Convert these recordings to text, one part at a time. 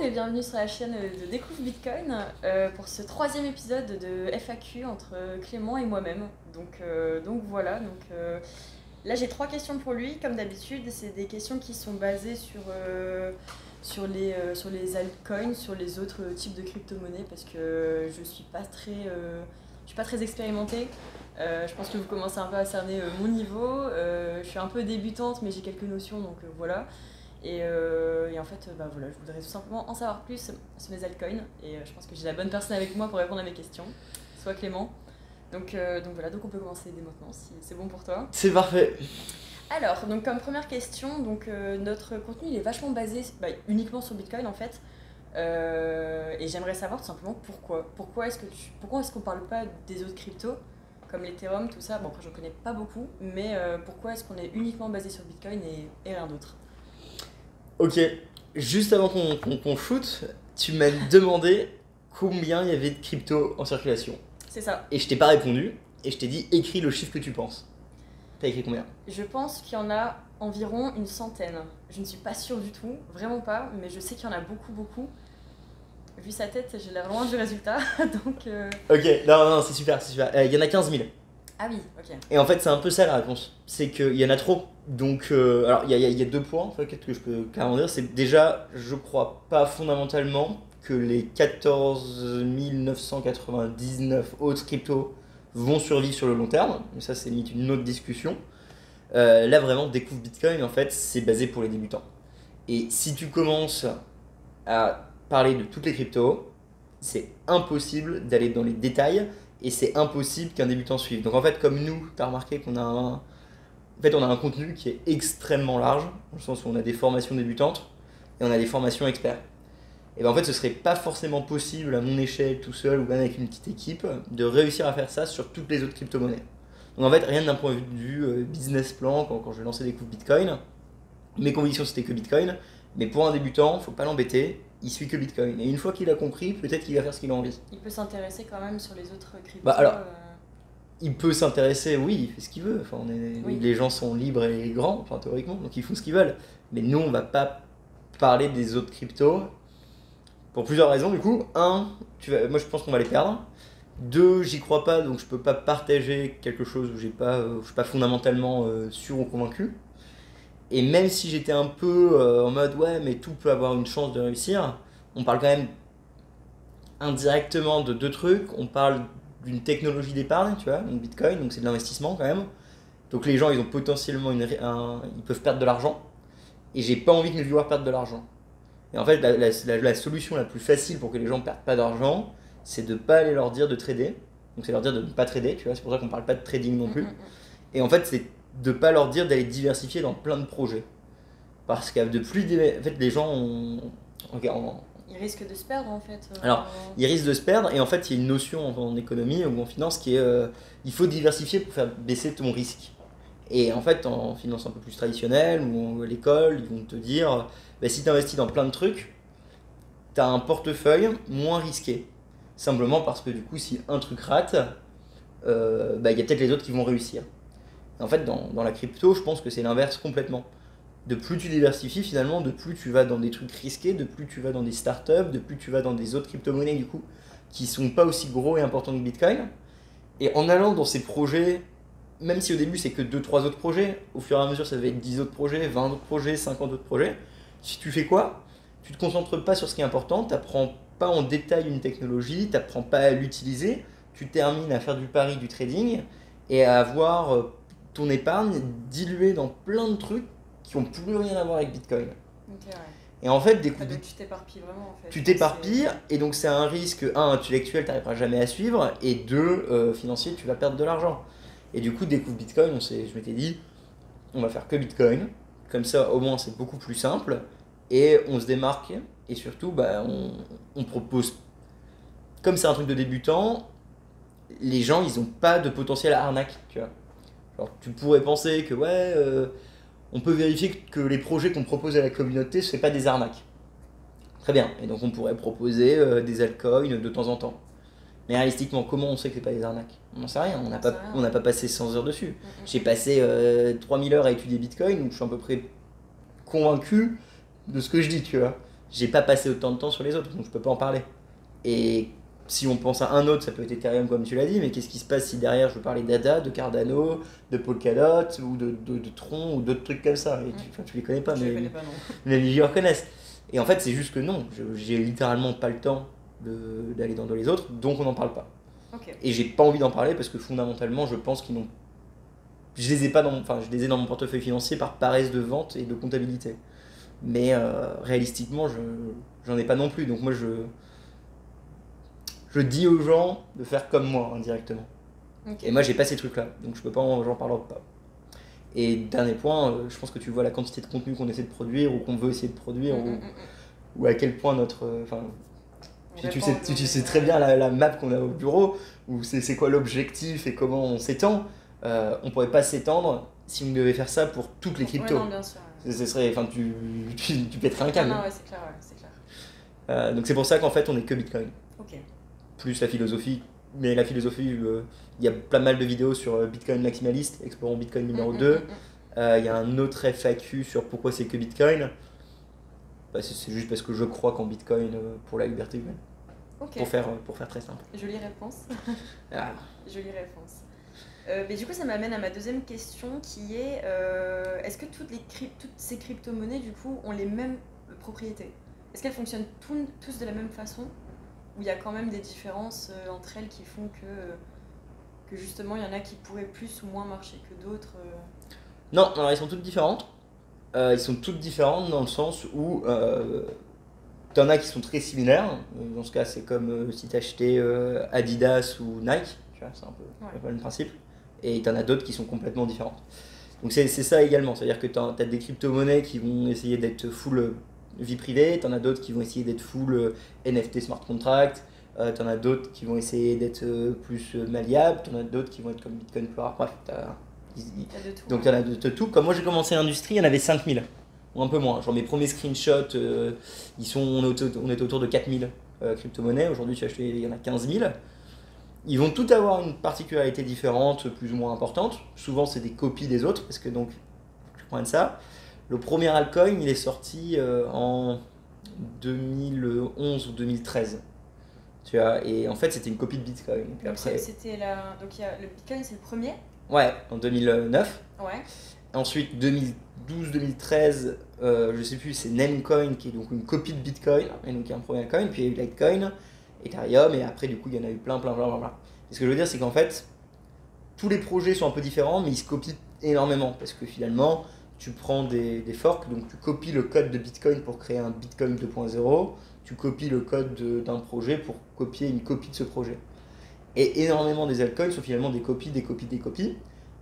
et bienvenue sur la chaîne de Découvre Bitcoin pour ce troisième épisode de FAQ entre Clément et moi-même. Donc voilà, là j'ai trois questions pour lui, comme d'habitude. C'est des questions qui sont basées sur les altcoins, sur les autres types de crypto-monnaies parce que je suis pas très expérimentée. Je pense que vous commencez un peu à cerner mon niveau. Je suis un peu débutante mais j'ai quelques notions donc voilà. Et en fait, voilà, je voudrais tout simplement en savoir plus sur mes altcoins. Et je pense que j'ai la bonne personne avec moi pour répondre à mes questions, soit Clément. Donc voilà, donc on peut commencer dès maintenant si c'est bon pour toi. C'est parfait. Alors, donc comme première question, notre contenu il est vachement basé uniquement sur Bitcoin en fait. Et j'aimerais savoir tout simplement pourquoi. Pourquoi est-ce qu'on parle pas des autres cryptos comme l'Ethereum, tout ça. Bon, après, je ne connais pas beaucoup, mais pourquoi est-ce qu'on est uniquement basé sur Bitcoin et rien d'autre? Ok, juste avant qu'on shoot, tu m'as demandé combien il y avait de crypto en circulation. C'est ça. Et je t'ai pas répondu, et je t'ai dit écris le chiffre que tu penses. T'as écrit combien? Je pense qu'il y en a environ une centaine. Je ne suis pas sûre du tout, vraiment pas, mais je sais qu'il y en a beaucoup. Vu sa tête, j'ai l'air loin du résultat, donc... Ok, non, c'est super. Il y en a 15 000. Ah oui, ok. Et en fait, c'est un peu ça la réponse. C'est qu'il y en a trop. Donc, alors, il y a deux points en fait, que je peux carrément dire. C'est déjà, je crois pas fondamentalement que les 14 999 autres cryptos vont survivre sur le long terme. Mais ça, c'est limite une autre discussion. Là, vraiment, Découvre Bitcoin, en fait, c'est basé pour les débutants. Et si tu commences à parler de toutes les cryptos, c'est impossible d'aller dans les détails. Et c'est impossible qu'un débutant suive. Donc en fait, comme nous, tu as remarqué qu'on a un contenu qui est extrêmement large, dans le sens où on a des formations débutantes et on a des formations experts. Et bien en fait, ce serait pas forcément possible à mon échelle, tout seul ou même avec une petite équipe, de réussir à faire ça sur toutes les autres crypto-monnaies. Donc en fait, rien d'un point de vue business plan, quand je vais lancer des coups Bitcoin, mes convictions c'était que Bitcoin, mais pour un débutant, faut pas l'embêter. Il suit que Bitcoin. Et une fois qu'il a compris, peut-être qu'il va faire ce qu'il a envie. Il peut s'intéresser quand même sur les autres cryptos. Bah alors, il peut s'intéresser, oui, il fait ce qu'il veut. Enfin, Oui. Les gens sont libres et grands, enfin, théoriquement, donc ils font ce qu'ils veulent. Mais nous, on va pas parler des autres cryptos pour plusieurs raisons. Du coup, moi, je pense qu'on va les perdre. Deux, j'y crois pas, donc je peux pas partager quelque chose où je suis pas fondamentalement sûr ou convaincu. Et même si j'étais un peu en mode ouais, mais tout peut avoir une chance de réussir, on parle quand même indirectement de deux trucs. On parle d'une technologie d'épargne, tu vois, donc Bitcoin, donc c'est de l'investissement quand même. Donc les gens, ils ont potentiellement ils peuvent perdre de l'argent. Et j'ai pas envie que mes viewers perdent de l'argent. Et en fait, la solution la plus facile pour que les gens perdent pas d'argent, c'est de pas aller leur dire de trader. Donc c'est leur dire de ne pas trader, tu vois, c'est pour ça qu'on parle pas de trading non plus. Et en fait, c'est de pas leur dire d'aller diversifier dans plein de projets. Parce que en fait, les gens Ils risquent de se perdre en fait. Alors, ils risquent de se perdre, et en fait, il y a une notion en économie ou en finance qui est il faut diversifier pour faire baisser ton risque. Et en fait, en finance un peu plus traditionnelle ou à l'école, ils vont te dire si tu investis dans plein de trucs, tu as un portefeuille moins risqué. Simplement parce que du coup, si un truc rate, il y a peut-être les autres qui vont réussir. Et en fait, dans la crypto, je pense que c'est l'inverse complètement. De plus tu diversifies finalement, de plus tu vas dans des trucs risqués, de plus tu vas dans des startups, de plus tu vas dans des autres crypto-monnaies du coup, qui sont pas aussi gros et importants que Bitcoin. Et en allant dans ces projets, même si au début c'est que 2-3 autres projets, au fur et à mesure ça va être 10 autres projets, 20 autres projets, 50 autres projets, si tu fais quoi? Tu te concentres pas sur ce qui est important, tu n'apprends pas en détail une technologie, tu n'apprends pas à l'utiliser, tu termines à faire du pari, du trading, et à avoir ton épargne diluée dans plein de trucs qui n'ont plus rien à voir avec Bitcoin. Ok, ouais. Et en fait, Donc tu t'éparpilles vraiment en fait. tu t'éparpilles, et donc c'est un risque, un, intellectuel, tu n'arriveras jamais à suivre, et deux, financier, tu vas perdre de l'argent. Et du coup, Découvre Bitcoin, je m'étais dit, on va faire que Bitcoin, comme ça au moins c'est beaucoup plus simple, et on se démarque, et surtout, on propose, comme c'est un truc de débutant, les gens, ils n'ont pas de potentiel à arnaque, tu vois. Alors, tu pourrais penser que on peut vérifier que les projets qu'on propose à la communauté, ce n'est pas des arnaques. Très bien, et donc on pourrait proposer des altcoins de temps en temps. Mais réalistiquement, comment on sait que ce n'est pas des arnaques? On n'en sait rien, on n'a pas passé 100 heures dessus. J'ai passé 3000 heures à étudier Bitcoin, donc je suis à peu près convaincu de ce que je dis, tu vois. j'ai pas passé autant de temps sur les autres, donc je peux pas en parler. Et si on pense à un autre, ça peut être Ethereum comme tu l'as dit, mais qu'est-ce qui se passe si derrière je veux parler d'ADA, de Cardano, de Polkadot, ou de Tron, ou d'autres trucs comme ça. Et tu les connais pas, Je mais les connais pas, non. les gens reconnaissent. Et en fait, c'est juste que non, j'ai littéralement pas le temps d'aller dans les autres, donc on n'en parle pas. Ok. Et j'ai pas envie d'en parler parce que fondamentalement, je pense qu'ils n'ont. Je les ai pas je les ai dans mon portefeuille financier par paresse de vente et de comptabilité. Mais réalistiquement, j'en ai pas non plus. Donc moi, je dis aux gens de faire comme moi indirectement. Ok. Et moi, j'ai pas ces trucs-là, donc je peux pas, j'en parle pas. Et dernier point, je pense que tu vois la quantité de contenu qu'on essaie de produire ou qu'on veut essayer de produire, ou à quel point notre. Tu sais très bien la map qu'on a au bureau, où c'est quoi l'objectif et comment on s'étend. On pourrait pas s'étendre si on devait faire ça pour toutes les cryptos. Ouais, non, bien sûr. Ce serait, tu pèterais un câble. Non, ouais, c'est clair, c'est clair. Donc c'est pour ça qu'en fait on est que Bitcoin. Ok. Plus la philosophie. Mais la philosophie, il y a pas mal de vidéos sur Bitcoin maximaliste, explorons Bitcoin numéro 2. Il y a un autre FAQ sur pourquoi c'est que Bitcoin. C'est juste parce que je crois qu'en Bitcoin pour la liberté humaine. Ok. Pour faire très simple. Jolie réponse. Ah. Jolie réponse. Mais du coup, ça m'amène à ma deuxième question qui est est-ce que toutes ces crypto-monnaies du coup ont les mêmes propriétés? Est-ce qu'elles fonctionnent tous de la même façon? Ou il y a quand même des différences entre elles qui font que justement il y en a qui pourraient plus ou moins marcher que d'autres Non, alors elles sont toutes différentes. Ils sont toutes différentes dans le sens où t'en as qui sont très similaires. Dans ce cas, c'est comme si t'achetais Adidas ou Nike. Tu vois, c'est un peu le même principe. Et t'en as d'autres qui sont complètement différentes. Donc c'est ça également. C'est-à-dire que t'as des crypto-monnaies qui vont essayer d'être full vie privée. T'en as d'autres qui vont essayer d'être full NFT smart contract. T'en as d'autres qui vont essayer d'être plus malléables. T'en as d'autres qui vont être comme Bitcoin plus rare. Bref, donc il y en a de tout. Comme moi j'ai commencé l'industrie, il y en avait 5000. Ou un peu moins. Genre mes premiers screenshots, on est autour de 4000 crypto-monnaies. Aujourd'hui, il y en a 15 000. Ils vont tout avoir une particularité différente, plus ou moins importante. Souvent, c'est des copies des autres, parce que donc, je prends ça. Le premier altcoin, il est sorti en 2011 ou 2013. Tu vois, et en fait, c'était une copie de Bitcoin. Et puis après, donc le Bitcoin, c'est le premier? Ouais, en 2009. Ouais. Ensuite, 2012-2013, je sais plus, c'est Namecoin qui est donc une copie de Bitcoin, et donc il y a un premier altcoin, puis il y a eu Litecoin, Ethereum, et après du coup il y en a eu plein. Et ce que je veux dire, c'est qu'en fait, tous les projets sont un peu différents, mais ils se copient énormément, parce que finalement, tu prends des forks, donc tu copies le code de Bitcoin pour créer un Bitcoin 2.0, tu copies le code d'un projet pour copier une copie de ce projet. Et énormément des altcoins sont finalement des copies,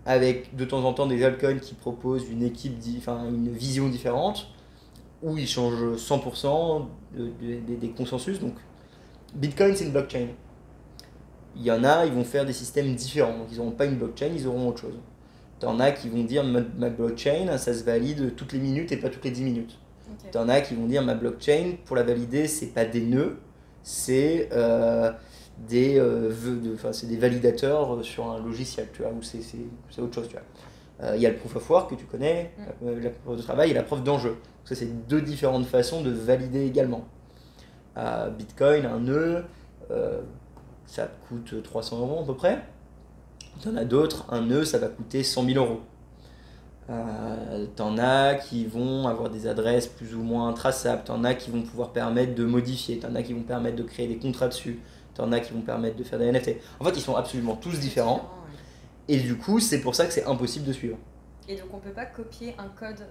avec de temps en temps des altcoins qui proposent une vision différente, où ils changent 100% des consensus. Donc Bitcoin, c'est une blockchain. Il y en a, ils vont faire des systèmes différents. Donc ils n'auront pas une blockchain, ils auront autre chose. T'en as qui vont dire ma blockchain, ça se valide toutes les minutes et pas toutes les 10 minutes. Okay. T'en as qui vont dire ma blockchain, pour la valider, c'est pas des nœuds, c'est des validateurs sur un logiciel, tu vois, ou c'est autre chose, tu vois. Il y a le proof of work que tu connais, la preuve de travail et la preuve d'enjeu. Ça, c'est deux différentes façons de valider également. Bitcoin, un nœud, ça coûte 300 € à peu près. T'en as d'autres, un nœud, ça va coûter 100 000 €. T'en as qui vont avoir des adresses plus ou moins traçables, t'en as qui vont pouvoir permettre de modifier, t'en as qui vont permettre de créer des contrats dessus, t'en as qui vont permettre de faire des NFT. En fait, ils sont absolument tous différents. Et du coup, c'est pour ça que c'est impossible de suivre. Et donc, on peut pas copier un code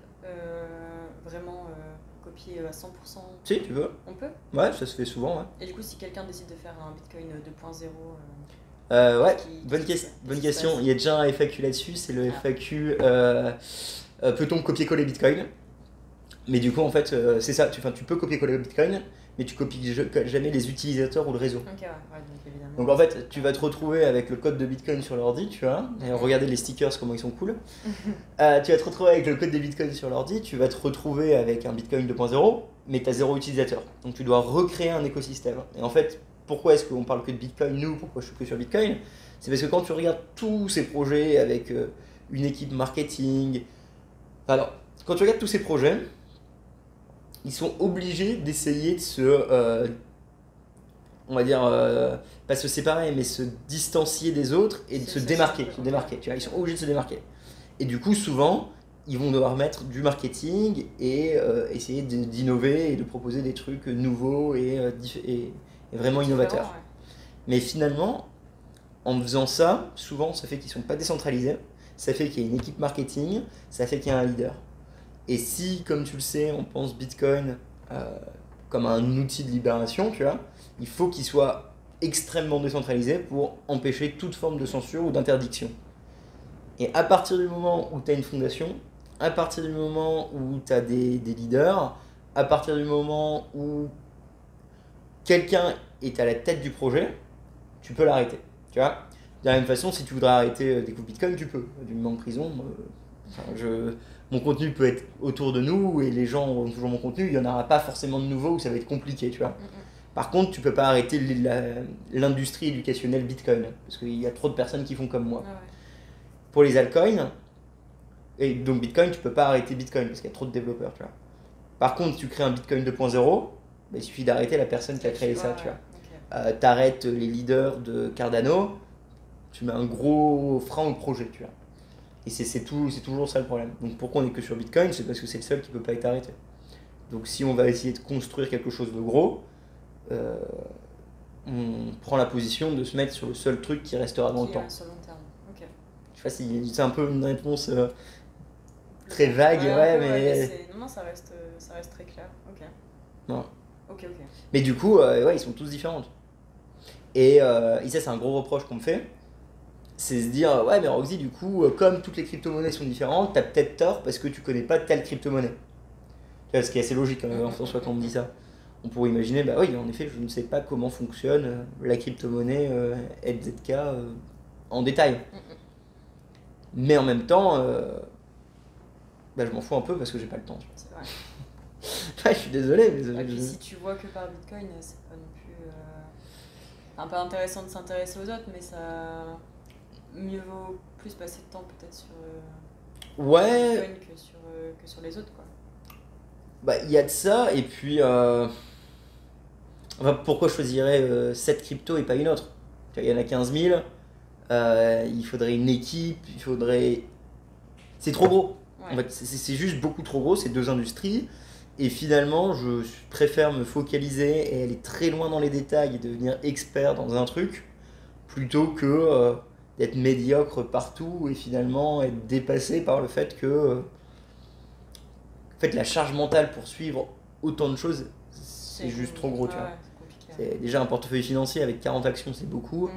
vraiment copier à 100%? Si, tu veux. On peut? Ouais, ça se fait souvent, ouais. Et du coup, si quelqu'un décide de faire un Bitcoin 2.0 ouais, bonne question. Il y a déjà un FAQ là-dessus, c'est le FAQ peut-on copier-coller Bitcoin? Mais du coup, en fait, c'est ça, tu peux copier-coller Bitcoin, mais tu copies jamais les utilisateurs ou le réseau. Ok, ouais, donc évidemment. Donc en fait, tu vas te retrouver avec le code de Bitcoin sur l'ordi, tu vois. D'ailleurs, regardez les stickers, comment ils sont cool. Tu vas te retrouver avec le code de Bitcoin sur l'ordi, tu vas te retrouver avec un Bitcoin 2.0, mais tu as 0 utilisateur. Donc tu dois recréer un écosystème. Et en fait, pourquoi est-ce qu'on parle que de Bitcoin, nous? Pourquoi je suis que sur Bitcoin? C'est parce que quand tu regardes tous ces projets avec une équipe marketing, alors, quand tu regardes tous ces projets, ils sont obligés d'essayer de on va dire, pas se séparer, mais se distancier des autres et de se démarquer, tu vois, ils sont obligés de se démarquer. Et du coup, souvent, ils vont devoir mettre du marketing et essayer d'innover et de proposer des trucs nouveaux et vraiment innovateurs. Ouais. Mais finalement, en faisant ça, souvent, ça fait qu'ils sont pas décentralisés, ça fait qu'il y a une équipe marketing, ça fait qu'il y a un leader. Et si, comme tu le sais, on pense Bitcoin comme un outil de libération, tu vois, il faut qu'il soit extrêmement décentralisé pour empêcher toute forme de censure ou d'interdiction. Et à partir du moment où tu as une fondation, à partir du moment où tu as des leaders, à partir du moment où quelqu'un est à la tête du projet, tu peux l'arrêter. Tu vois, de la même façon, si tu voudrais arrêter Découvre Bitcoin, tu peux. Du moment en prison, mon contenu peut être autour de nous et les gens ont toujours mon contenu, il n'y en aura pas forcément de nouveau où ça va être compliqué, tu vois. Par contre, tu peux pas arrêter l'industrie éducationnelle Bitcoin, parce qu'il y a trop de personnes qui font comme moi. Ah ouais. Pour les altcoins, et donc Bitcoin, tu peux pas arrêter Bitcoin, parce qu'il y a trop de développeurs, tu vois. Par contre, tu crées un Bitcoin 2.0, bah, il suffit d'arrêter la personne qui a créé ça, tu vois. Okay. T'arrêtes les leaders de Cardano, tu mets un gros frein au projet, tu vois. Et c'est toujours ça le problème. Donc pourquoi on est que sur Bitcoin? C'est parce que c'est le seul qui peut pas être arrêté. Donc si on va essayer de construire quelque chose de gros, on prend la position de se mettre sur le seul truc qui restera dans le temps. Sur long terme. Okay. Je sais pas si c'est un peu une réponse très vague, mais... Non, ça reste très clair. Ok. Non. Ok. Mais du coup, ils sont tous différents. Et ça, c'est un gros reproche qu'on me fait. C'est se dire, ouais, mais Roxy, du coup, comme toutes les crypto-monnaies sont différentes, t'as peut-être tort parce que tu connais pas telle crypto-monnaie. Tu vois, ce qui est assez logique en soi quand on me dit ça. On pourrait imaginer, bah oui, en effet, je ne sais pas comment fonctionne la crypto-monnaie LZK en détail. Mais en même temps, je m'en fous un peu parce que j'ai pas le temps. C'est vrai. Je suis désolé. Mais puis si tu vois que par Bitcoin, c'est pas non plus un peu intéressant de s'intéresser aux autres, mais ça mieux vaut plus passer de temps peut-être sur Bitcoin que sur les autres, quoi. Bah, il y a de ça, et puis pourquoi je choisirais cette crypto et pas une autre? Il y en a 15 000, il faudrait une équipe, c'est trop gros. Ouais. En fait, c'est juste beaucoup trop gros, c'est deux industries. Et finalement, je préfère me focaliser et aller très loin dans les détails et devenir expert dans un truc plutôt que d'être médiocre partout et finalement être dépassé par le fait que la charge mentale pour suivre autant de choses, c'est juste trop gros. Tu vois. C'est déjà un portefeuille financier avec 40 actions, c'est beaucoup.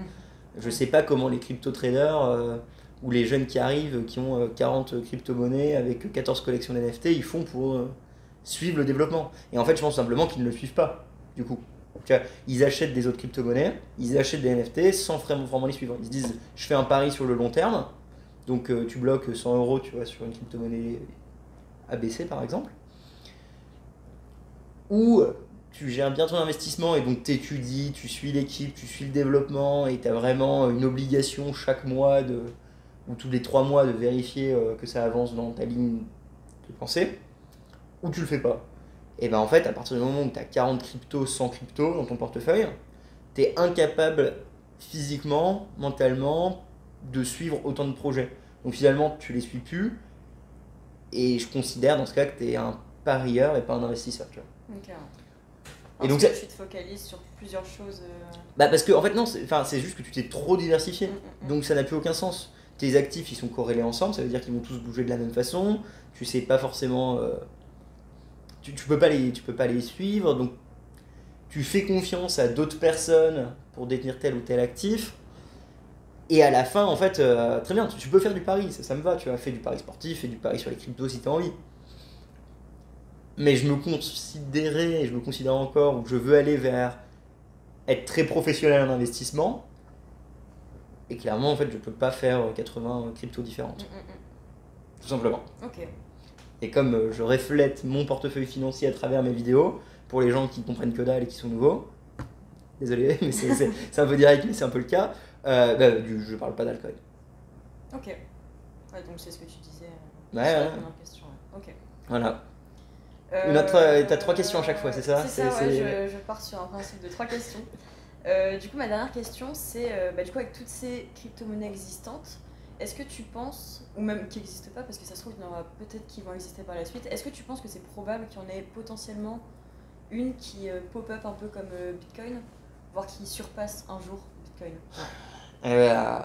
Je sais pas comment les crypto-traders ou les jeunes qui arrivent, qui ont 40 crypto-monnaies avec 14 collections d'NFT, ils font pour suivre le développement. Et en fait, je pense simplement qu'ils ne le suivent pas, du coup. Tu vois, ils achètent des autres crypto-monnaies, ils achètent des NFT sans vraiment les suivre. Ils se disent, je fais un pari sur le long terme, donc tu bloques 100 €, tu vois, sur une crypto-monnaie ABC par exemple, ou tu gères bien ton investissement et donc t'étudies, tu suis l'équipe, tu suis le développement et tu as vraiment une obligation chaque mois ou tous les 3 mois de vérifier que ça avance dans ta ligne de pensée, ou tu le fais pas. Et ben en fait, à partir du moment où tu as 40 cryptos, 100 cryptos dans ton portefeuille, tu es incapable physiquement, mentalement, de suivre autant de projets. Donc finalement, tu les suis plus, et je considère dans ce cas que tu es un parieur et pas un investisseur. Tu vois. Okay. Et donc tu te focalises sur plusieurs choses. Parce que en fait non, c'est juste que tu t'es trop diversifié. Donc ça n'a plus aucun sens. Tes actifs ils sont corrélés ensemble, ça veut dire qu'ils vont tous bouger de la même façon. Tu sais pas forcément, tu peux pas les suivre. Donc tu fais confiance à d'autres personnes pour détenir tel ou tel actif. Et à la fin, en fait, très bien, tu peux faire du pari, ça me va, tu vois, fais du pari sportif, fais du pari sur les cryptos si tu as envie. Mais je me considère encore, ou je veux aller vers être très professionnel en investissement. Et clairement, en fait, je peux pas faire 80 cryptos différentes. Tout simplement. Ok. Et comme je reflète mon portefeuille financier à travers mes vidéos, pour les gens qui comprennent que dalle et qui sont nouveaux, désolé, mais c'est un peu direct, mais c'est un peu le cas, je parle pas d'alcool. Ok. Ouais, donc c'est ce que tu disais. Ouais. Question. Ok. Voilà. T'as 3 questions à chaque fois, c'est ça? C'est ça, ouais, je pars sur un principe de 3 questions. Du coup, ma dernière question, c'est du coup, avec toutes ces crypto-monnaies existantes, est-ce que tu penses, ou même qui n'existent pas, parce que ça se trouve, il y en aura peut-être qui vont exister par la suite, est-ce que tu penses que c'est probable qu'il y en ait potentiellement une qui pop-up un peu comme Bitcoin, voire qui surpasse un jour Bitcoin? Euh,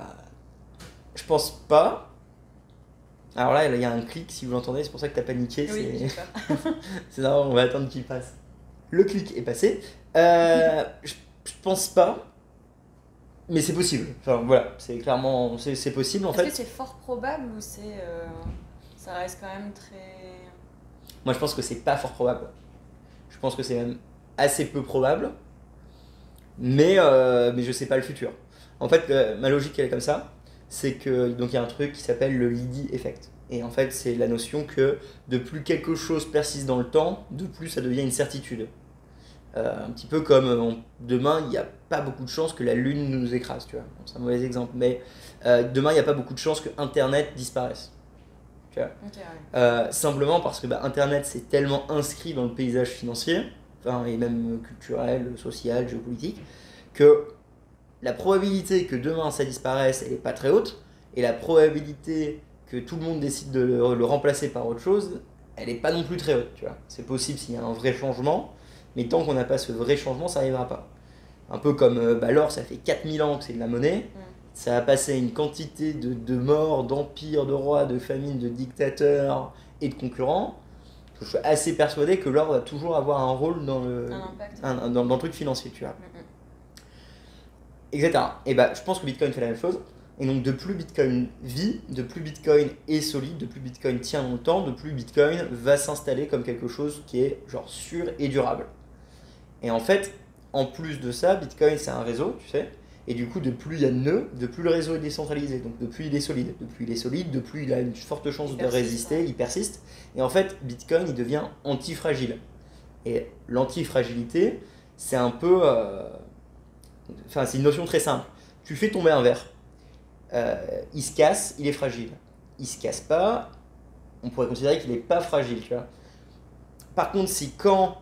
je pense pas. Alors là, il y a un clic, si vous l'entendez, c'est pour ça que t'as paniqué. Oui, j'ai peur. C'est normal, on va attendre qu'il passe. Le clic est passé. Je pense pas, mais c'est possible. Enfin voilà, c'est clairement, c'est possible en Est-ce fait. que c'est fort probable ou ça reste quand même très... Moi je pense que c'est pas fort probable. Je pense que c'est même assez peu probable, mais je sais pas le futur. En fait, ma logique elle est comme ça, c'est que donc il y a un truc qui s'appelle le Liddy effect. Et en fait, c'est la notion que de plus quelque chose persiste dans le temps, de plus ça devient une certitude. Un petit peu comme demain, il n'y a pas beaucoup de chances que la Lune nous écrase, tu vois. Bon, c'est un mauvais exemple, mais demain, il n'y a pas beaucoup de chances que Internet disparaisse. Tu vois. Ok, ouais. Simplement parce que Internet, c'est tellement inscrit dans le paysage financier, enfin, et même culturel, social, géopolitique, que la probabilité que demain ça disparaisse, elle n'est pas très haute, et la probabilité que tout le monde décide de le remplacer par autre chose, elle n'est pas non plus très haute, tu vois. C'est possible s'il y a un vrai changement, mais tant qu'on n'a pas ce vrai changement, ça n'arrivera pas. Un peu comme l'or, ça fait 4000 ans que c'est de la monnaie, ça a passé une quantité de morts, d'empires, de rois, de famines, de dictateurs et de concurrents. Je suis assez persuadé que l'or va toujours avoir un rôle dans Un impact. dans le truc financier, tu vois. Mm, mm. Etc. Et je pense que Bitcoin fait la même chose. Et donc, de plus Bitcoin vit, de plus Bitcoin est solide, de plus Bitcoin tient longtemps, de plus Bitcoin va s'installer comme quelque chose qui est genre sûr et durable. Et en fait, en plus de ça, Bitcoin c'est un réseau, tu sais. Et du coup, de plus il y a de nœuds, de plus le réseau est décentralisé. Donc, de plus il est solide. De plus il est solide, de plus il a une forte chance Il de persiste, résister, ouais. il persiste. Et en fait, Bitcoin il devient antifragile. Et l'antifragilité, c'est un peu. Enfin, c'est une notion très simple. Tu fais tomber un verre. Il se casse, il est fragile. Il se casse pas, on pourrait considérer qu'il n'est pas fragile, tu vois. Par contre, si quand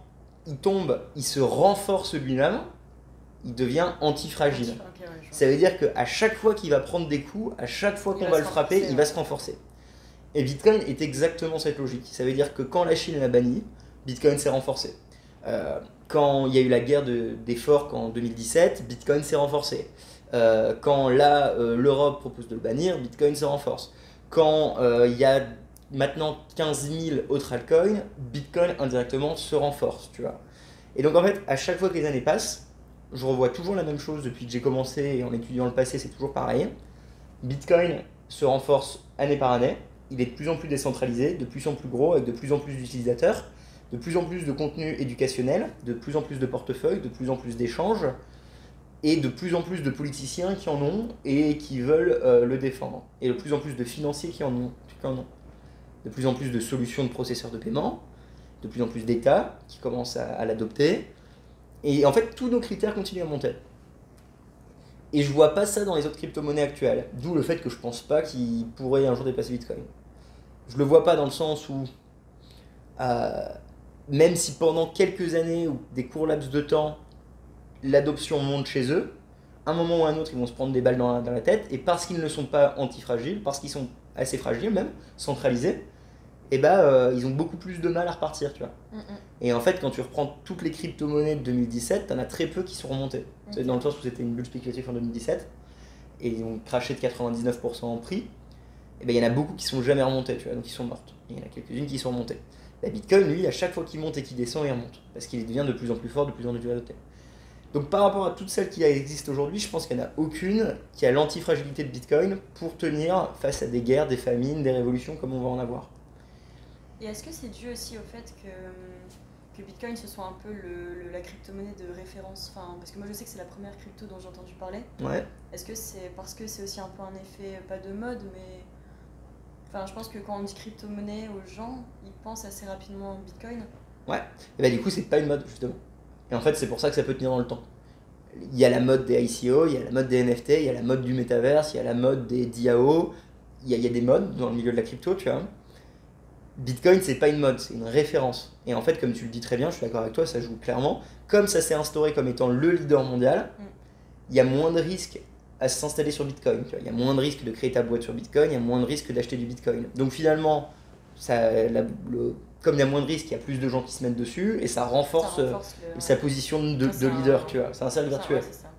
il tombe, il se renforce lui-même, il devient antifragile. Ok, ouais, je vois. Ça veut dire qu'à chaque fois qu'il va prendre des coups, à chaque fois Il qu'on va va se le frapper, renforcer, il ouais. va se renforcer. Et Bitcoin est exactement cette logique. Ça veut dire que quand la Chine l'a banni, Bitcoin s'est renforcé. Quand il y a eu la guerre des forks en 2017, Bitcoin s'est renforcé. Quand là, l'Europe propose de le bannir, Bitcoin se renforce. Quand il y a maintenant 15 000 autres altcoins, Bitcoin indirectement se renforce, tu vois. Et donc en fait, à chaque fois que les années passent, je revois toujours la même chose depuis que j'ai commencé et en étudiant le passé, c'est toujours pareil. Bitcoin se renforce année par année, il est de plus en plus décentralisé, de plus en plus gros, avec de plus en plus d'utilisateurs, de plus en plus de contenu éducationnel, de plus en plus de portefeuilles, de plus en plus d'échanges, et de plus en plus de politiciens qui en ont et qui veulent le défendre. Et de plus en plus de financiers qui en ont. De plus en plus de solutions de processeurs de paiement, de plus en plus d'États qui commencent à l'adopter. Et en fait, tous nos critères continuent à monter. Et je vois pas ça dans les autres crypto-monnaies actuelles. D'où le fait que je pense pas qu'ils pourraient un jour dépasser Bitcoin. Je le vois pas dans le sens où, euh, même si pendant quelques années ou des courts laps de temps, l'adoption monte chez eux, à un moment ou à un autre, ils vont se prendre des balles dans la tête, et parce qu'ils ne sont pas antifragiles, parce qu'ils sont assez fragiles même, centralisés, et ils ont beaucoup plus de mal à repartir, tu vois. Et en fait, quand tu reprends toutes les crypto-monnaies de 2017, t'en as très peu qui sont remontées. C'est dans le sens où c'était une bulle spéculative en 2017, et ils ont craché de 99% en prix, et il y en a beaucoup qui sont jamais remontées, tu vois, donc ils sont mortes. Et il y en a quelques-unes qui sont remontées. Bitcoin, lui, à chaque fois qu'il monte et qu'il descend, il remonte, parce qu'il devient de plus en plus fort, de plus en plus adopté. Donc par rapport à toutes celles qui existent aujourd'hui, je pense qu'il n'y en a aucune qui a l'antifragilité de Bitcoin pour tenir face à des guerres, des famines, des révolutions comme on va en avoir. Et est-ce que c'est dû aussi au fait que Bitcoin ce soit un peu la crypto-monnaie de référence, enfin, parce que moi je sais que c'est la première crypto dont j'ai entendu parler. Ouais. Est-ce que c'est parce que c'est aussi un peu un effet, pas de mode, mais... Enfin, je pense que quand on dit crypto-monnaie aux gens, ils pensent assez rapidement à Bitcoin. Ouais. Et du coup, c'est pas une mode, justement. Et en fait, c'est pour ça que ça peut tenir dans le temps. Il y a la mode des ICO, il y a la mode des NFT, il y a la mode du métaverse, il y a la mode des DAO, il y a des modes dans le milieu de la crypto, tu vois. Bitcoin, c'est pas une mode, c'est une référence. Et en fait, comme tu le dis très bien, je suis d'accord avec toi, ça joue clairement. Comme ça s'est instauré comme étant le leader mondial, il y a moins de risques à s'installer sur Bitcoin. Il y a moins de risques de créer ta boîte sur Bitcoin, il y a moins de risques d'acheter du Bitcoin. Donc finalement, comme il y a moins de risques, il y a plus de gens qui se mettent dessus et ça renforce, sa position de leader. Tu vois. C'est un cercle virtuel. Ouais, c'est ça.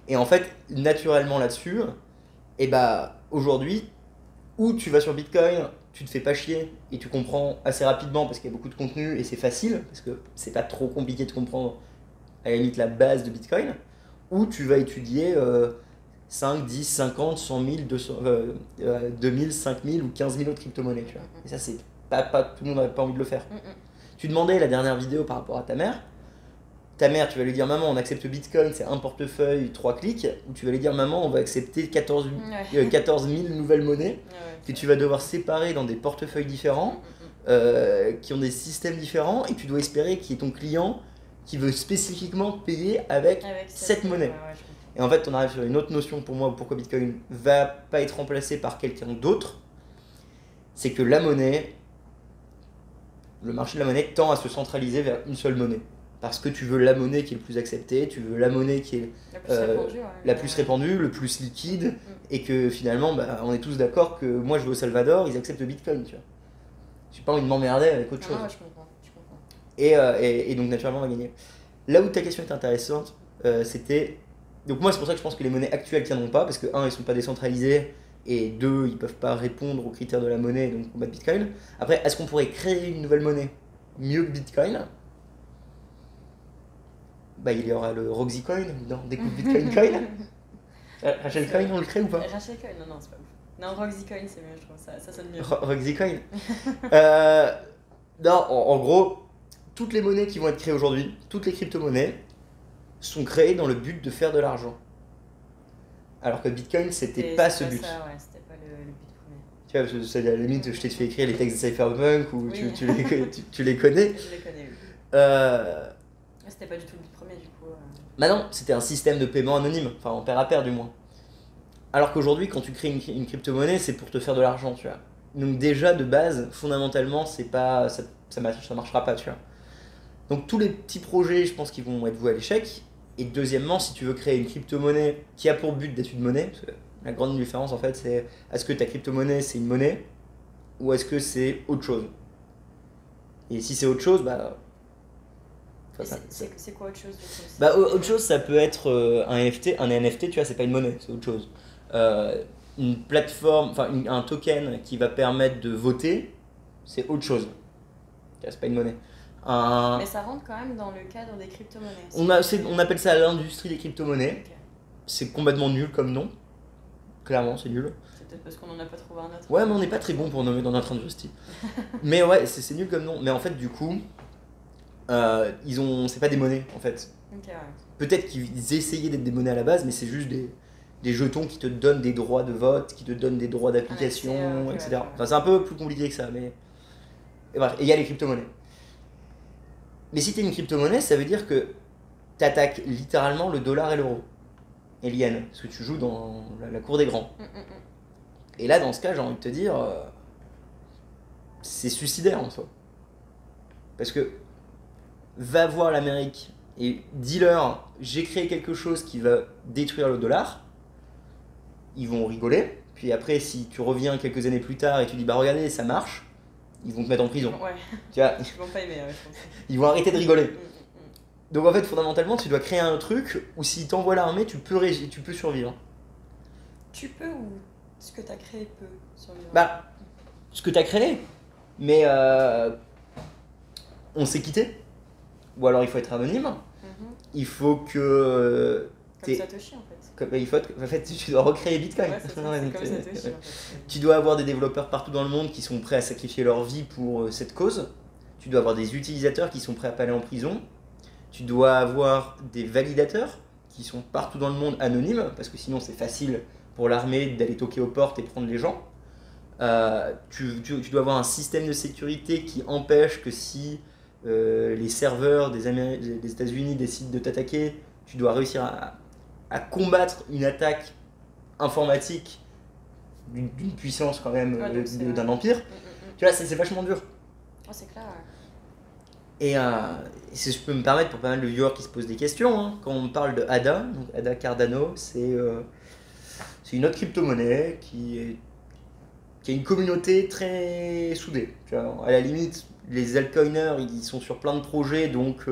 Et en fait, naturellement là-dessus, et bah, aujourd'hui, où tu vas sur Bitcoin, tu te fais pas chier et tu comprends assez rapidement parce qu'il y a beaucoup de contenu et c'est facile parce que c'est pas trop compliqué de comprendre à la limite la base de Bitcoin, ou tu vas étudier 5, 10, 50, 100 000, 200, 2000, 5000 ou 15 000 autres crypto-monnaies. Tu vois. Et ça, c'est pas tout le monde n'avait pas envie de le faire. Tu demandais la dernière vidéo par rapport à ta mère. Ta mère, tu vas lui dire maman, on accepte Bitcoin, c'est un portefeuille, 3 clics, ou tu vas lui dire maman, on va accepter 14 000 nouvelles monnaies que tu vas devoir séparer dans des portefeuilles différents, qui ont des systèmes différents, et tu dois espérer qu'il y ait ton client qui veut spécifiquement payer avec cette monnaie. Et en fait, on arrive sur une autre notion pour moi, pourquoi Bitcoin va pas être remplacé par quelqu'un d'autre, c'est que la monnaie, le marché de la monnaie tend à se centraliser vers une seule monnaie. Parce que tu veux la monnaie qui est le plus acceptée, tu veux la monnaie qui est la plus répandue, le plus liquide, et que finalement, bah, on est tous d'accord que moi je vais au Salvador, ils acceptent le Bitcoin, tu vois. J'ai pas envie de m'emmerder avec autre chose. Je comprends. Et donc naturellement, on va gagner. Là où ta question est intéressante, c'était... Donc moi, c'est pour ça que je pense que les monnaies actuelles tiendront pas, parce que 1, elles sont pas décentralisées, et 2, ils peuvent pas répondre aux critères de la monnaie, donc combattre Bitcoin. Après, est-ce qu'on pourrait créer une nouvelle monnaie mieux que Bitcoin ? Bah, il y aura le Roxy Coin dans Découpe Bitcoin Coin. Rachel Coin, on le crée ou pas ? Rachel Coin, non, c'est pas ouf. Non, Roxy Coin, c'est mieux, je trouve, ça sonne mieux. Roxy Coin. Non, en gros, toutes les monnaies qui vont être créées aujourd'hui, toutes les crypto-monnaies, sont créées dans le but de faire de l'argent. Alors que Bitcoin, c'était pas ce but. Ça, ouais, c'était pas le but premier. Tu vois, parce que c'est à la limite, je t'ai fait écrire les textes de Cypherpunk, ou tu les connais. Je les connais, oui. C'était pas du tout le but premier, du coup. Bah non, c'était un système de paiement anonyme, enfin en pair à pair du moins. Alors qu'aujourd'hui, quand tu crées une crypto-monnaie, c'est pour te faire de l'argent, tu vois. Donc déjà, de base, fondamentalement, c'est pas, ça marchera pas, tu vois. Donc tous les petits projets, je pense qu'ils vont être voués à l'échec. Et deuxièmement, si tu veux créer une crypto-monnaie qui a pour but d'être une monnaie, parce que la grande différence en fait, c'est est-ce que ta crypto-monnaie c'est une monnaie ou est-ce que c'est autre chose. Et si c'est autre chose, bah... C'est quoi autre chose du coup ? Bah, autre chose, ça peut être un NFT. Un NFT, tu vois, c'est pas une monnaie, c'est autre chose. Une plateforme, enfin un token qui va permettre de voter, c'est autre chose. C'est pas une monnaie. Mais ça rentre quand même dans le cadre des crypto-monnaies. On appelle ça l'industrie des crypto-monnaies. Okay. C'est complètement nul comme nom. Clairement, c'est nul. C'est peut-être parce qu'on en a pas trouvé un autre. Ouais, mais on n'est pas très bon pour nommer dans notre industrie. Mais ouais, c'est nul comme nom. Mais en fait, du coup, c'est pas des monnaies en fait. Okay, ouais. Peut-être qu'ils essayaient d'être des monnaies à la base, mais c'est juste des jetons qui te donnent des droits de vote, qui te donnent des droits d'application, etc. Enfin, c'est un peu plus compliqué que ça, mais... Et il y a les crypto-monnaies. Mais si tu es une crypto-monnaie, ça veut dire que tu attaques littéralement le dollar et l'euro. Et l'yen, parce que tu joues dans la cour des grands. Et là, dans ce cas, j'ai envie de te dire, c'est suicidaire en soi. Parce que va voir l'Amérique et dis-leur, j'ai créé quelque chose qui va détruire le dollar. Ils vont rigoler. Puis après, si tu reviens quelques années plus tard et tu dis, bah regardez, ça marche, ils vont te mettre en prison. Ouais. Tu vois, ils vont pas aimer, je pense. Ils vont arrêter de rigoler. Donc en fait, fondamentalement, tu dois créer un truc où s'ils t'envoient l'armée, tu peux survivre. Tu peux ou ce que tu as créé peut survivre? Bah, ce que tu as créé, mais on s'est quitté. Ou alors il faut être anonyme. Il faut que... Comme Satoshi en fait. En fait, tu dois recréer Bitcoin. Ouais, c'est comme Satoshi en fait. Tu dois avoir des développeurs partout dans le monde qui sont prêts à sacrifier leur vie pour cette cause. Tu dois avoir des utilisateurs qui sont prêts à pas aller en prison. Tu dois avoir des validateurs qui sont partout dans le monde anonymes, parce que sinon c'est facile pour l'armée d'aller toquer aux portes et prendre les gens. Tu dois avoir un système de sécurité qui empêche que si les serveurs des États-Unis décident de t'attaquer, tu dois réussir à combattre une attaque informatique d'une puissance quand même d'un empire. Tu vois, c'est vachement dur. Oh, c'est clair. Et si je peux me permettre, pour pas mal de viewers qui se posent des questions, hein, quand on parle de ADA, donc ADA Cardano, c'est une autre crypto-monnaie qui a une communauté très soudée. Tu vois, à la limite, les altcoiners, ils sont sur plein de projets, donc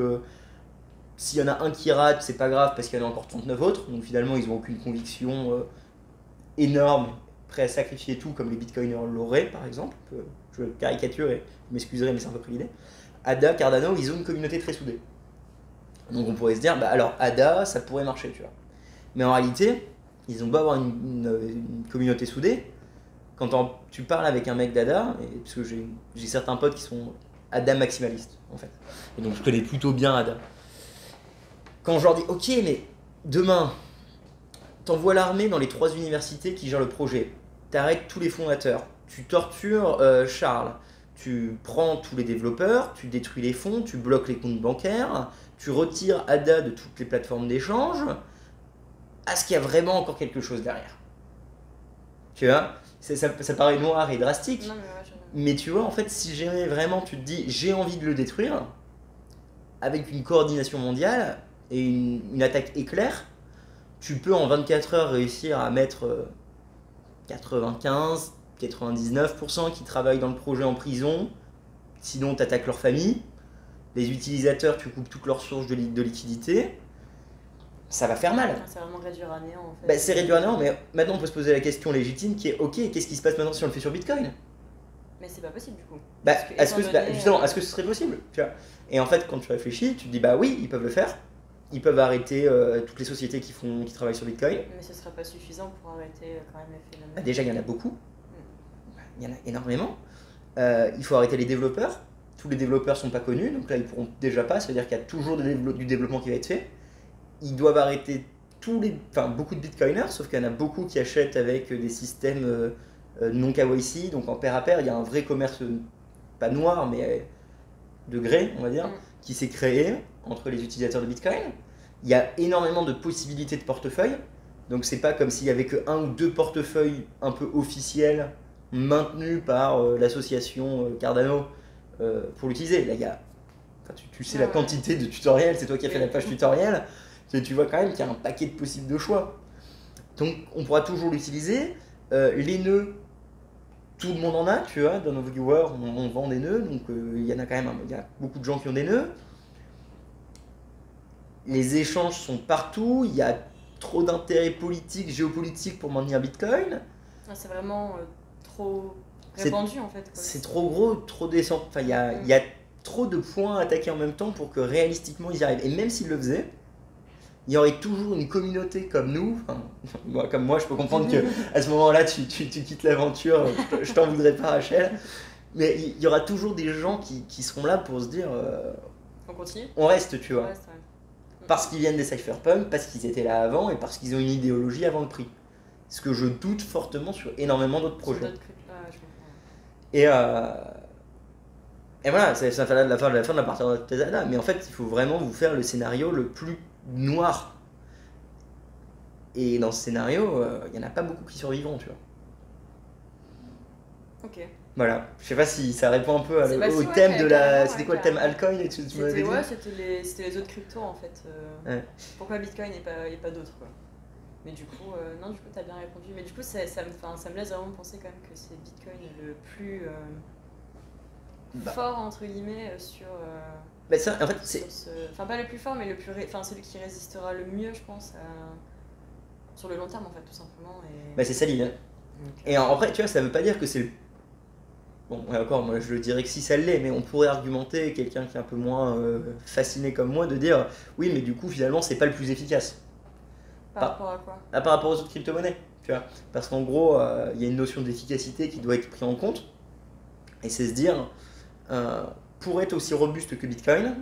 s'il y en a un qui rate, c'est pas grave parce qu'il y en a encore 39 autres. Donc finalement, ils n'ont aucune conviction énorme, prêts à sacrifier tout comme les bitcoiners l'auraient, par exemple. Je caricature et je m'excuserai, mais c'est un peu pris l'idée. ADA, Cardano, ils ont une communauté très soudée. Donc on pourrait se dire, bah alors ADA, ça pourrait marcher, tu vois. Mais en réalité, ils ont beau avoir une communauté soudée. Quand tu parles avec un mec d'ADA, parce que j'ai certains potes qui sont ADA maximalistes, en fait. Et donc je connais plutôt bien ADA. Quand je leur dis, ok, mais demain, t'envoies l'armée dans les 3 universités qui gèrent le projet. T'arrêtes tous les fondateurs. Tu tortures Charles. Tu prends tous les développeurs, tu détruis les fonds, tu bloques les comptes bancaires, tu retires ADA de toutes les plateformes d'échange. Est-ce qu'il y a vraiment encore quelque chose derrière? Tu vois, ça paraît noir et drastique, Non, mais tu vois, en fait, si jamais vraiment tu te dis j'ai envie de le détruire, avec une coordination mondiale et une attaque éclair, tu peux en 24 heures réussir à mettre 95-99% qui travaillent dans le projet en prison, sinon tu attaques leur famille, les utilisateurs, tu coupes toutes leurs sources de liquidité, ça va faire mal. C'est vraiment réduire à néant en fait. Bah, c'est réduire à néant, mais maintenant on peut se poser la question légitime qui est ok, qu'est-ce qui se passe maintenant si on le fait sur Bitcoin? Mais c'est pas possible du coup. Bah, Justement, est-ce que ce serait possible, tu vois? Et en fait, quand tu réfléchis, tu te dis bah oui, ils peuvent le faire. Ils peuvent arrêter toutes les sociétés qui travaillent sur Bitcoin. Mais ce serait pas suffisant pour arrêter quand même les phénomènes. Bah, déjà, il y en a beaucoup. Il y en a énormément. Il faut arrêter les développeurs. Tous les développeurs sont pas connus, donc là ils pourront déjà pas. C'est-à-dire qu'il y a toujours du développement qui va être fait. Ils doivent arrêter beaucoup de bitcoiners, sauf qu'il y en a beaucoup qui achètent avec des systèmes non KYC, donc en pair à pair. Il y a un vrai commerce, pas noir, mais de gré, on va dire, qui s'est créé entre les utilisateurs de Bitcoin. Il y a énormément de possibilités de portefeuille, donc c'est pas comme s'il y avait que 1 ou 2 portefeuilles un peu officiels maintenus par l'association Cardano pour l'utiliser. Là, il y a, tu sais la quantité de tutoriels, c'est toi qui as fait la page tutoriel, tu vois quand même qu'il y a un paquet de possibles de choix. Donc on pourra toujours l'utiliser. Les nœuds, tout le monde en a, tu vois, dans nos viewers, on vend des nœuds, donc il y en a quand même, il y a beaucoup de gens qui ont des nœuds. Les échanges sont partout, il y a trop d'intérêts politiques, géopolitiques pour maintenir Bitcoin. C'est vraiment trop répandu en fait. Quoi. C'est trop gros, trop décent. Enfin, il y a trop de points à attaquer en même temps pour que réalistiquement ils y arrivent. Et même s'ils le faisaient, il y aurait toujours une communauté comme nous. Enfin, comme moi, je peux comprendre qu'à ce moment-là, tu quittes l'aventure. Je t'en voudrais pas, Rachel. Mais il y aura toujours des gens qui seront là pour se dire on continue. On reste, tu vois. On reste, ouais. Parce qu'ils viennent des cypherpunks, parce qu'ils étaient là avant et parce qu'ils ont une idéologie avant le prix. Ce que je doute fortement sur énormément d'autres projets. Je comprends. Et voilà, ça fait la fin de la partie de Tesla. Mais en fait, il faut vraiment vous faire le scénario le plus noir. Et dans ce scénario, il n'y en a pas beaucoup qui survivront, tu vois. Ok. Voilà, je sais pas si ça répond un peu au thème de la. C'était quoi le thème altcoin et c'était les autres cryptos en fait. Ouais. Pourquoi Bitcoin et pas d'autres quoi. Mais du coup, non, du coup, t'as bien répondu. Mais du coup, ça me laisse vraiment penser quand même que c'est Bitcoin le plus fort entre guillemets sur. Bah ça, en fait, c'est. Enfin, pas le plus fort, mais le plus, celui qui résistera le mieux, je pense, sur le long terme en fait, tout simplement. Et... Bah c'est ça l'idée. Et après, tu vois, ça veut pas dire que c'est le. Bon, et encore, moi je dirais que si ça l'est, mais on pourrait argumenter, quelqu'un qui est un peu moins fasciné comme moi, de dire oui, mais du coup, finalement, c'est pas le plus efficace. Par rapport à quoi? Par rapport aux autres crypto-monnaies, tu vois. Parce qu'en gros, il y a une notion d'efficacité qui doit être prise en compte, et c'est se dire, pour être aussi robuste que Bitcoin,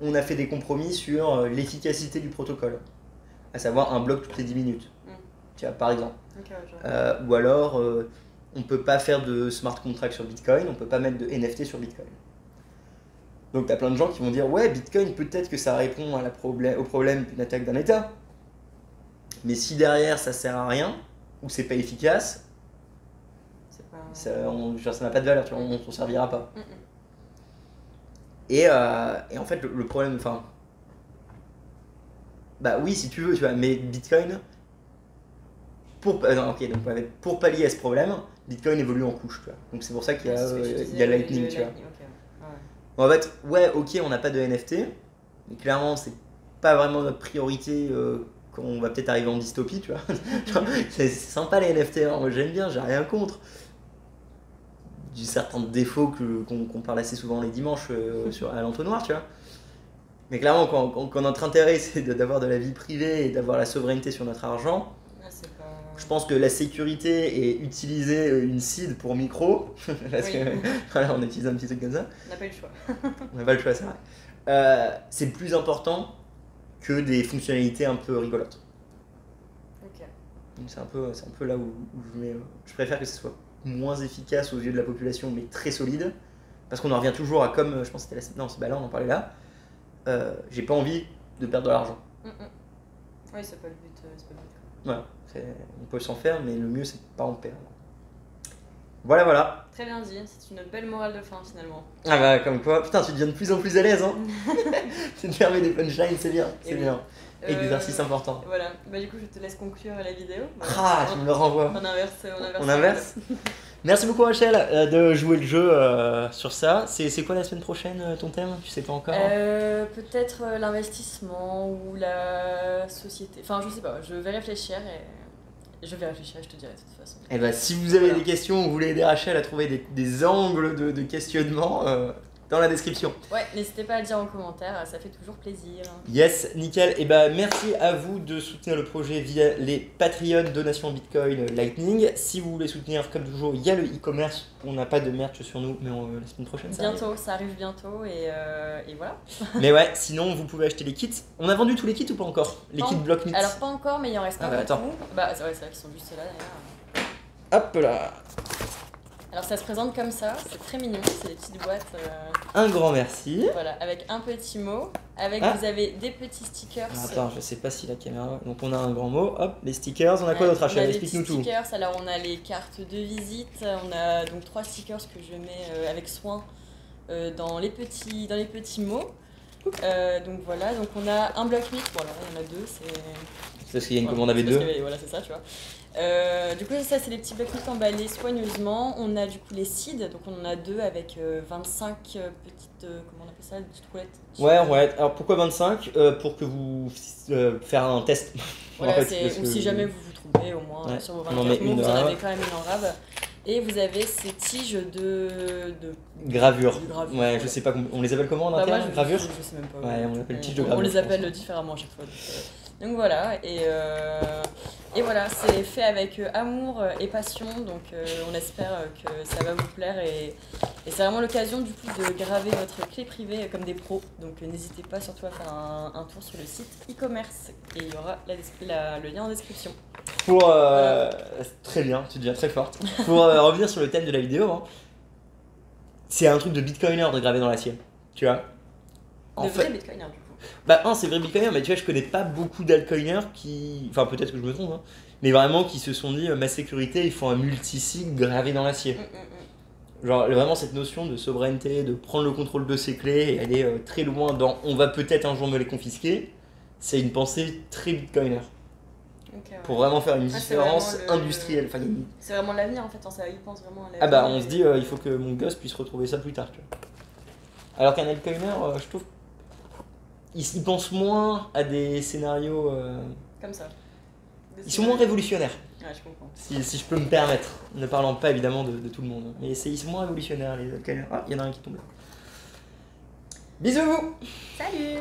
on a fait des compromis sur l'efficacité du protocole, à savoir un bloc toutes les 10 minutes, tu vois, par exemple. Okay, ou alors. On ne peut pas faire de smart contract sur Bitcoin, on ne peut pas mettre de NFT sur Bitcoin. Donc tu as plein de gens qui vont dire ouais, Bitcoin peut-être que ça répond au problème d'une attaque d'un État. Mais si derrière ça sert à rien, ou c'est pas efficace, Ça n'a pas de valeur, tu vois, on s'en servira pas. Mm, mm. Et en fait, le problème, enfin... Bah oui, si tu veux, tu vois, mais Bitcoin... Pour pallier à ce problème, Bitcoin évolue en couches, tu vois. Donc c'est pour ça qu'il y a Lightning, tu vois. En fait, ouais, ok, on n'a pas de NFT, mais clairement, c'est pas vraiment notre priorité quand on va peut-être arriver en dystopie, tu vois. C'est sympa les NFT, hein, moi j'aime bien, j'ai rien contre. Du certain défaut qu'on parle assez souvent les dimanches à l'entonnoir, tu vois. Mais clairement, quand notre intérêt c'est d'avoir de la vie privée et d'avoir la souveraineté sur notre argent, je pense que la sécurité et utiliser une seed pour micro, parce que voilà, on utilise un petit truc comme ça. On n'a pas eu le choix. On n'a pas le choix, c'est vrai. C'est plus important que des fonctionnalités un peu rigolotes. Ok. Donc c'est un peu là où je préfère que ce soit moins efficace aux yeux de la population, mais très solide, parce qu'on en revient toujours à comme, je pense que c'était là on en parlait là, j'ai pas envie de perdre de l'argent. Oui, c'est pas le but. Voilà, on peut s'en faire, mais le mieux c'est de pas en perdre. Voilà. Très bien dit, c'est une belle morale de fin finalement. Ah bah comme quoi, putain tu deviens de plus en plus à l'aise hein. Tu te permets des punchlines, c'est bien, c'est bien. Et d'exercices importants. Voilà, bah du coup je te laisse conclure la vidéo. Ah, tu me le renvoies. On inverse. Merci beaucoup Rachel de jouer le jeu sur ça. C'est quoi la semaine prochaine ton thème? Tu sais pas encore? Peut-être l'investissement ou la société. Enfin je sais pas, je vais réfléchir et je te dirai de toute façon. Et bah si vous avez des questions ou vous voulez aider Rachel à trouver des angles de questionnement, dans la description. Ouais, n'hésitez pas à le dire en commentaire, ça fait toujours plaisir. Yes, nickel. Et bah merci à vous de soutenir le projet via les Patreon, donations Bitcoin, Lightning. Si vous voulez soutenir, comme toujours, il y a le e-commerce. On n'a pas de merch sur nous, mais la semaine prochaine ça arrive bientôt et voilà. Mais ouais, sinon vous pouvez acheter les kits. On a vendu tous les kits ou pas encore? Les kits block-knit. Alors pas encore, mais il en reste pas beaucoup. Attends. Bah c'est vrai qu'ils sont juste là d'ailleurs. Hop là. Alors ça se présente comme ça, c'est très mignon, c'est des petites boîtes. Un grand merci. Voilà, avec un petit mot, vous avez des petits stickers. Attends, je sais pas si la caméra... Donc on a un grand mot, hop, les stickers, on a quoi d'autre Rachel? Explique-nous tout. Stickers, alors on a les cartes de visite, on a donc 3 stickers que je mets avec soin dans les petits mots. Donc voilà, donc on a un bloc-knit, voilà, il y en a 2, c'est parce qu'il y a une commande avec 2. Voilà, c'est ça, tu vois. Du coup, ça, c'est les petits blocs-knits emballés soigneusement. On a du coup les seeds, donc on en a 2 avec 25 petites, comment on appelle ça, des petites roulettes. Ouais. Alors pourquoi 25 pour que vous faire un test. Voilà, en fait, ou si jamais vous vous trompez, au moins sur vos 24 mots, vous en avez quand même une en rab. Et vous avez ces tiges de gravure. Ouais, voilà. Je sais pas, on les appelle comment en interne? Gravure? Je sais même pas. Ouais, on les appelle tiges de gravure. On les appelle différemment à chaque fois. Donc voilà, et voilà, c'est fait avec amour et passion, donc on espère que ça va vous plaire et c'est vraiment l'occasion du coup de graver votre clé privée comme des pros, donc n'hésitez pas surtout à faire un tour sur le site e-commerce et il y aura le lien en description. Voilà. Très bien, tu deviens très forte. Pour revenir sur le thème de la vidéo, hein, c'est un truc de bitcoiner de graver dans l'acier, tu vois. Vrai bitcoiner du coup. Bah c'est vrai bitcoiner, mais tu vois je connais pas beaucoup d'altcoiners qui, enfin peut-être que je me trompe, hein, mais vraiment qui se sont dit ma sécurité il faut un multisig gravé dans l'acier. Genre vraiment cette notion de souveraineté, de prendre le contrôle de ses clés et aller très loin dans on va peut-être un jour me les confisquer, c'est une pensée très bitcoiner. Pour vraiment faire une différence industrielle. Enfin, c'est vraiment l'avenir en fait, ils pensent vraiment à l'avenir. Ah bah on se dit il faut que mon gosse puisse retrouver ça plus tard, tu vois. Alors qu'un altcoiner, je trouve ils pensent moins à des scénarios comme ça. Ils sont moins révolutionnaires. Ouais, je comprends. Si je peux me permettre, ne parlant pas évidemment de tout le monde. Mais ils sont moins révolutionnaires les altcoiners. Ah, il y en a un qui tombe là. Bisous. Salut.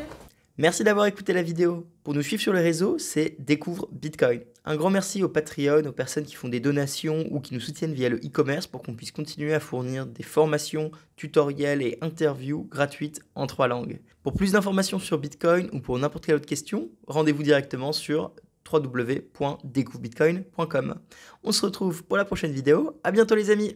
Merci d'avoir écouté la vidéo. Pour nous suivre sur les réseaux, c'est Découvre Bitcoin. Un grand merci aux Patreon, aux personnes qui font des donations ou qui nous soutiennent via le e-commerce pour qu'on puisse continuer à fournir des formations, tutoriels et interviews gratuites en 3 langues. Pour plus d'informations sur Bitcoin ou pour n'importe quelle autre question, rendez-vous directement sur www.découvrebitcoin.com. On se retrouve pour la prochaine vidéo. À bientôt les amis.